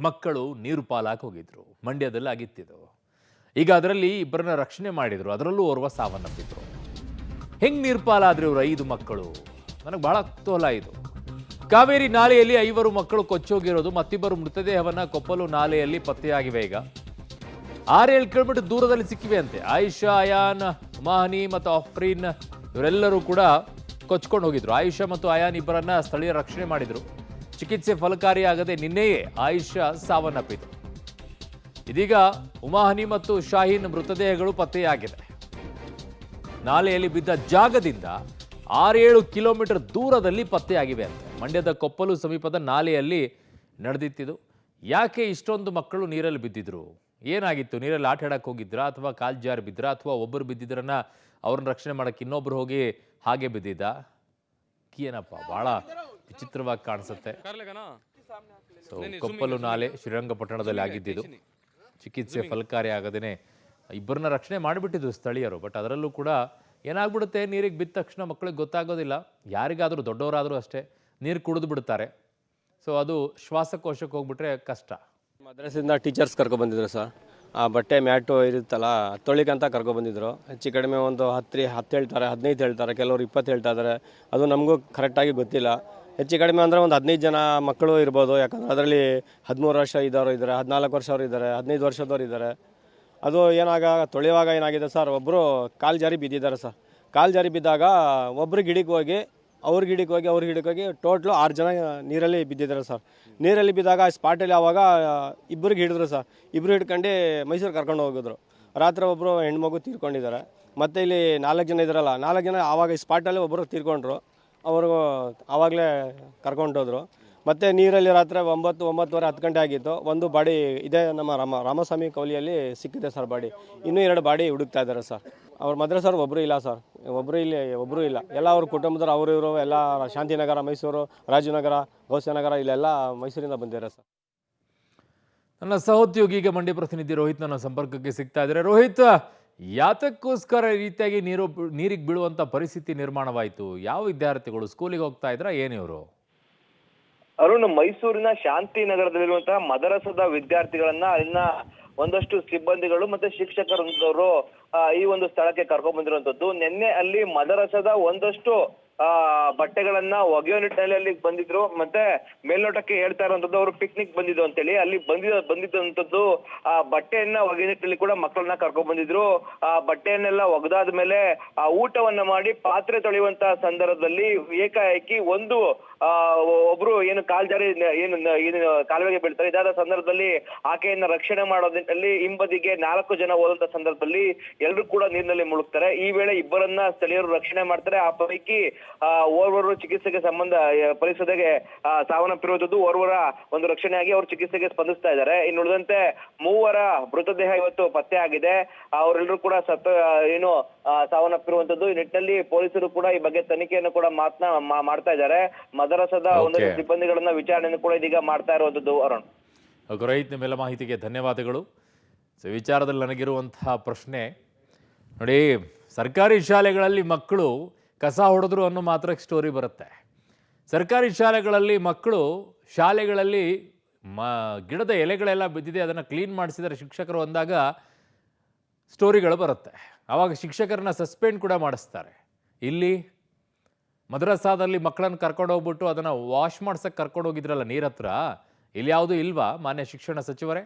ಮಕ್ಕಳು ನೀರು ಪಾಲಾಗಿ ಹೋಗಿದ್ರು. ಮಂಡ್ಯದಲ್ಲಿ ಆಗಿತ್ತಿದು. ಈಗ ಅದರಲ್ಲಿ ಇಬ್ಬರನ್ನ ರಕ್ಷಣೆ ಮಾಡಿದ್ರು. ಅದರಲ್ಲೂ ಓರ್ವ ಸಾವನ್ನಪ್ಪಿದ್ರು. ಹೆಂಗ್ ನೀರು ಪಾಲಾದ್ರು ಇವರು 5 ಮಕ್ಕಳು? ನನಗೆ ಬಹಳ ಕುತೂಹಲ ಇದು. ಕಾವೇರಿ ನಾಲೆಯಲ್ಲಿ 5 ಮಕ್ಕಳು ಕೊಚ್ಚೋಗಿರೋದು, ಮತ್ತಿಬ್ಬರು ಮೃತದೇಹವನ್ನ ಕೊಪ್ಪಲು ನಾಲೆಯಲ್ಲಿ ಪತ್ತೆಯಾಗಿವೆ. ಈಗ 6-7 ಕಿಲೋಮೀಟರ್ ದೂರದಲ್ಲಿ ಸಿಕ್ಕಿವೆ ಅಂತೆ. ಆಯಿಷಾ, ಅಯಾನ್, ಉಮಾಹನಿ ಮತ್ತು ಆಫ್ರೀನ್ ಇವರೆಲ್ಲರೂ ಕೂಡ ಕೊಚ್ಕೊಂಡು ಹೋಗಿದ್ರು. ಆಯಿಷಾ ಮತ್ತು ಅಯಾನ್ ಇಬ್ಬರನ್ನ ಸ್ಥಳೀಯ ರಕ್ಷಣೆ ಮಾಡಿದ್ರು. ಚಿಕಿತ್ಸೆ ಫಲಕಾರಿಯಾಗದೆ ನಿನ್ನೆಯೇ ಆಯಿಷಾ ಸಾವನ್ನಪ್ಪಿತು. ಇದೀಗ ಉಮಾಹನಿ ಮತ್ತು ಶಾಹೀನ್ ಮೃತದೇಹಗಳು ಪತ್ತೆಯಾಗಿದೆ. ನಾಲೆಯಲ್ಲಿ ಬಿದ್ದ ಜಾಗದಿಂದ 6-7 ಕಿಲೋಮೀಟರ್ ದೂರದಲ್ಲಿ ಪತ್ತೆಯಾಗಿವೆ ಅಂತೆ. ಮಂಡ್ಯದ ಕೊಪ್ಪಲು ಸಮೀಪದ ನಾಲೆಯಲ್ಲಿ ನಡೆದಿತ್ತಿದು. ಯಾಕೆ ಇಷ್ಟೊಂದು ಮಕ್ಕಳು ನೀರಲ್ಲಿ ಬಿದ್ದಿದ್ರು? ಏನಾಗಿತ್ತು? ನೀರಲ್ಲಿ ಆಟ ಆಡಕ್ಕೆ ಹೋಗಿದ್ರಾ, ಅಥವಾ ಕಾಲ್ ಜಾರಿ ಬಿದ್ರಾ, ಅಥವಾ ಒಬ್ಬರು ಬಿದ್ದಿದ್ರನ್ನ ಅವ್ರನ್ನ ರಕ್ಷಣೆ ಮಾಡಕ್ಕೆ ಇನ್ನೊಬ್ರು ಹೋಗಿ ಹಾಗೆ ಬಿದ್ದಿದ್ದ? ಏನಪ್ಪ, ಬಹಳ ವಿಚಿತ್ರವಾಗಿ ಕಾಣಿಸುತ್ತೆ. ಸೊ ಕೊಪ್ಪಲು ನಾಲೆ ಶ್ರೀರಂಗಪಟ್ಟಣದಲ್ಲಿ ಆಗಿದ್ದಿದ್ದು. ಚಿಕಿತ್ಸೆ ಫಲಕಾರಿ ಆಗದೇನೆ ಇಬ್ಬರನ್ನ ರಕ್ಷಣೆ ಮಾಡಿಬಿಟ್ಟಿದ್ರು ಸ್ಥಳೀಯರು. ಬಟ್ ಅದರಲ್ಲೂ ಕೂಡ ಏನಾಗ್ಬಿಡುತ್ತೆ, ನೀರಿಗೆ ಬಿದ್ದ ತಕ್ಷಣ ಮಕ್ಕಳಿಗೆ ಗೊತ್ತಾಗೋದಿಲ್ಲ. ಯಾರಿಗಾದರೂ, ದೊಡ್ಡವರಾದರೂ ಅಷ್ಟೇ, ನೀರು ಕುಡಿದು ಬಿಡ್ತಾರೆ. ಸೊ ಅದು ಶ್ವಾಸಕೋಶಕ್ಕೆ ಹೋಗ್ಬಿಟ್ರೆ ಕಷ್ಟ. ಮದ್ರಸಿಂದ ಟೀಚರ್ಸ್ ಕರ್ಕೊಬಂದಿದ್ರು ಸರ್. ಆ ಬಟ್ಟೆ ಮ್ಯಾಟು ಇರುತ್ತಲ್ಲ, ತೊಳಿಕಂತ ಕರ್ಕೊಬಂದಿದ್ರು. ಹೆಚ್ಚು ಕಡಿಮೆ ಒಂದು 10 ಹೇಳ್ತಾರೆ, 15 ಹೇಳ್ತಾರೆ, ಕೆಲವರು 20 ಹೇಳ್ತಾ ಇದ್ದಾರೆ. ಅದು ನಮಗೂ ಕರೆಕ್ಟಾಗಿ ಗೊತ್ತಿಲ್ಲ. ಹೆಚ್ಚು ಕಡಿಮೆ ಅಂದರೆ ಒಂದು 15 ಜನ ಮಕ್ಕಳು ಇರ್ಬೋದು. ಯಾಕಂದರೆ ಅದರಲ್ಲಿ 13 ವರ್ಷ ಇದ್ದವರು ಇದ್ದಾರೆ, 14 ವರ್ಷದವ್ರು ಇದ್ದಾರೆ, 15 ವರ್ಷದವ್ರು ಇದ್ದಾರೆ. ಅದು ತೊಳೆಯುವಾಗ ಏನಾಗಿದೆ ಸರ್, ಒಬ್ಬರು ಕಾಲು ಜಾರಿ ಬಿದ್ದಿದ್ದಾರೆ ಸರ್. ಕಾಲು ಜಾರಿ ಬಿದ್ದಾಗ ಒಬ್ಬರು ಗಿಡಕ್ಕೆ ಹೋಗಿ ಅವ್ರ ಗಿಡಕ್ಕೆ ಹೋಗಿ ಟೋಟ್ಲು 6 ಜನ ನೀರಲ್ಲಿ ಬಿದ್ದಿದ್ದಾರೆ ಸರ್. ನೀರಲ್ಲಿ ಬಿದ್ದಾಗ ಸ್ಪಾಟಲ್ಲಿ ಆವಾಗ ಇಬ್ಬರಿಗೆ ಹಿಡಿದ್ರು ಸರ್. ಇಬ್ಬರು ಹಿಡ್ಕೊಂಡು ಮೈಸೂರು ಕರ್ಕೊಂಡು ಹೋಗಿದ್ರು. ರಾತ್ರಿ ಒಬ್ಬರು ಹೆಣ್ಮಗು ತೀರ್ಕೊಂಡಿದ್ದಾರೆ. ಮತ್ತು ಇಲ್ಲಿ 4 ಜನ ಇದ್ದಾರಲ್ಲ, 4 ಜನ ಆವಾಗ ಸ್ಪಾಟಲ್ಲಿ ಒಬ್ಬರು ತೀರ್ಕೊಂಡ್ರು. ಅವರು ಆವಾಗಲೇ ಕರ್ಕೊಂಡೋದ್ರು. ಮತ್ತು ನೀರಲ್ಲಿ ರಾತ್ರಿ 9-9:30 10 ಗಂಟೆ ಆಗಿತ್ತು. ಒಂದು ಬಾಡಿ ಇದೇ ನಮ್ಮ ರಾಮಸ್ವಾಮಿ ಕೌಲಿಯಲ್ಲಿ ಸಿಕ್ಕಿದೆ ಸರ್ ಬಾಡಿ. ಇನ್ನೂ 2 ಬಾಡಿ ಹುಡುಕ್ತಾ ಇದ್ದಾರೆ ಸರ್. ಅವ್ರ ಮದ್ರಸರು ಒಬ್ಬರು ಇಲ್ಲ ಸರ್. ಒಬ್ಬರು ಇಲ್ಲ. ಎಲ್ಲ ಅವ್ರ ಕುಟುಂಬದವ್ರು ಇವರು ಎಲ್ಲ ಶಾಂತಿನಗರ, ಮೈಸೂರು, ರಾಜನಗರ, ಗೌಸನಗರ ಇಲ್ಲೆಲ್ಲ ಮೈಸೂರಿಂದ ಬಂದಿದ್ದಾರೆ ಸರ್. ನನ್ನ ಸಹೋದ್ಯೋಗಿ ಈಗ ಮಂಡ್ಯ ಪ್ರತಿನಿಧಿ ರೋಹಿತ್ ನನ್ನ ಸಂಪರ್ಕಕ್ಕೆ ಸಿಗ್ತಾ ಇದ್ದಾರೆ. ರೋಹಿತ್, ಯಾತಕ್ಕೋಸ್ಕರ ಈ ರೀತಿಯಾಗಿ ನೀರಿಗೆ ಬೀಳುವಂತ ಪರಿಸ್ಥಿತಿ ನಿರ್ಮಾಣವಾಯಿತು? ಯಾವ ವಿದ್ಯಾರ್ಥಿಗಳು ಸ್ಕೂಲಿಗೆ ಹೋಗ್ತಾ ಇದ್ರ ಏನಿವರು? ಅರುಣ್, ಮೈಸೂರಿನ ಶಾಂತಿನಗರದಲ್ಲಿರುವಂತಹ ಮದರಸದ ವಿದ್ಯಾರ್ಥಿಗಳನ್ನ ಅಲ್ಲಿನ ಒಂದಷ್ಟು ಸಿಬ್ಬಂದಿಗಳು ಮತ್ತೆ ಶಿಕ್ಷಕರು ಈ ಒಂದು ಸ್ಥಳಕ್ಕೆ ಕರ್ಕೊಂಡ್ ಬಂದಿರುವಂತದ್ದು. ನಿನ್ನೆ ಅಲ್ಲಿ ಮದರಸದ ಒಂದಷ್ಟು ಬಟ್ಟೆಗಳನ್ನ ಒಗೆಯೋ ನಿಟ್ಟಿನಲ್ಲಿ ಅಲ್ಲಿ ಬಂದಿದ್ರು. ಮತ್ತೆ ಮೇಲ್ನೋಟಕ್ಕೆ ಹೇಳ್ತಾ ಇರುವಂತದ್ದು ಅವರು ಪಿಕ್ನಿಕ್ ಬಂದಿದ್ದು ಅಂತೇಳಿ. ಅಲ್ಲಿ ಬಂದಿದ್ದಂಥದ್ದು ಆ ಬಟ್ಟೆಯನ್ನ ಒಗೆಯೋ ನಿಟ್ಟಿನಲ್ಲಿ ಕೂಡ ಮಕ್ಕಳನ್ನ ಕರ್ಕೊಂಡ್ ಬಂದಿದ್ರು. ಆ ಬಟ್ಟೆಯನ್ನೆಲ್ಲ ಒಗೆದಾದ್ಮೇಲೆ ಆ ಊಟವನ್ನ ಮಾಡಿ ಪಾತ್ರೆ ತೊಳೆಯುವಂತ ಸಂದರ್ಭದಲ್ಲಿ ಏಕಾಏಕಿ ಒಬ್ರು ಏನು ಕಾಲ್ಜಾರಿ ಏನು ಕಾಲುವೆಗೆ ಬೀಳ್ತಾರೆ. ಇದಾದ ಸಂದರ್ಭದಲ್ಲಿ ಆಕೆಯನ್ನ ರಕ್ಷಣೆ ಮಾಡೋ ನಿಟ್ಟಿನಲ್ಲಿ ಹಿಂಬದಿಗೆ 4 ಜನ ಹೋದಂತ ಸಂದರ್ಭದಲ್ಲಿ ಎಲ್ಲರೂ ಕೂಡ ನೀರಿನಲ್ಲಿ ಮುಳುಗ್ತಾರೆ. ಈ ವೇಳೆ ಇಬ್ಬರನ್ನ ಸ್ಥಳೀಯರು ರಕ್ಷಣೆ ಮಾಡ್ತಾರೆ. ಆ ಪೈಕಿ ಓರ್ವರು ಚಿಕಿತ್ಸೆಗೆ ಪರಿಸದೆಗೆ ಸಾವನ್ನಪ್ಪಿರುವುದು. ಓರ್ವರ ಒಂದು ರಕ್ಷಣೆಯಾಗಿ ಅವರು ಚಿಕಿತ್ಸೆಗೆ ಸ್ಪಂದಿಸ್ತಾ ಇದ್ದಾರೆ. ಇನ್ನು ಉಳಿದಂತೆ 3 ಮೃತದೇಹ ಇವತ್ತು ಪತ್ತೆ ಆಗಿದೆ. ಅವರೆಲ್ಲರೂ ಕೂಡ ಸಾವನ್ನಪ್ಪಿರುವಂತದ್ದು. ಈ ನಿಟ್ಟಿನಲ್ಲಿ ಪೊಲೀಸರು ಕೂಡ ಈ ಬಗ್ಗೆ ತನಿಖೆಯನ್ನು ಕೂಡ ಮಾಡ್ತಾ ಇದ್ದಾರೆ. ಮದರಸದ ಒಂದಷ್ಟು ಸಿಬ್ಬಂದಿಗಳನ್ನ ವಿಚಾರಣೆಯನ್ನು ಕೂಡ ಇದೀಗ ಮಾಡ್ತಾ ಇರುವಂತದ್ದು. ಅರುಣ್, ರೋಹಿತ್, ನಿಮ್ಮೆಲ್ಲ ಮಾಹಿತಿಗೆ ಧನ್ಯವಾದಗಳು. ಸೊ ವಿಚಾರದಲ್ಲಿ ನನಗಿರುವಂತಹ ಪ್ರಶ್ನೆ ನೋಡಿ, ಸರ್ಕಾರಿ ಶಾಲೆಗಳಲ್ಲಿ ಮಕ್ಕಳು ಕಸ ಹೊಡೆದ್ರು ಅನ್ನೋ ಮಾತ್ರಕ್ಕೆ ಸ್ಟೋರಿ ಬರುತ್ತೆ. ಸರ್ಕಾರಿ ಶಾಲೆಗಳಲ್ಲಿ ಮಕ್ಕಳು ಶಾಲೆಗಳಲ್ಲಿ ಗಿಡದ ಎಲೆಗಳೆಲ್ಲ ಬಿದ್ದಿದೆ, ಅದನ್ನು ಕ್ಲೀನ್ ಮಾಡಿಸಿದರೆ ಶಿಕ್ಷಕರು ಅಂದಾಗ ಸ್ಟೋರಿಗಳು ಬರುತ್ತೆ. ಆವಾಗ ಶಿಕ್ಷಕರನ್ನ ಸಸ್ಪೆಂಡ್ ಕೂಡ ಮಾಡಿಸ್ತಾರೆ. ಇಲ್ಲಿ ಮದ್ರಸಾದಲ್ಲಿ ಮಕ್ಕಳನ್ನು ಕರ್ಕೊಂಡು ಹೋಗ್ಬಿಟ್ಟು ಅದನ್ನು ವಾಶ್ ಮಾಡ್ಸಕ್ಕೆ ಕರ್ಕೊಂಡು ಹೋಗಿದ್ರಲ್ಲ ನೀರ್ ಹತ್ರ, ಇಲ್ಲಿ ಯಾವುದೂ ಇಲ್ವಾ ಮಾನ್ಯ ಶಿಕ್ಷಣ ಸಚಿವರೇ?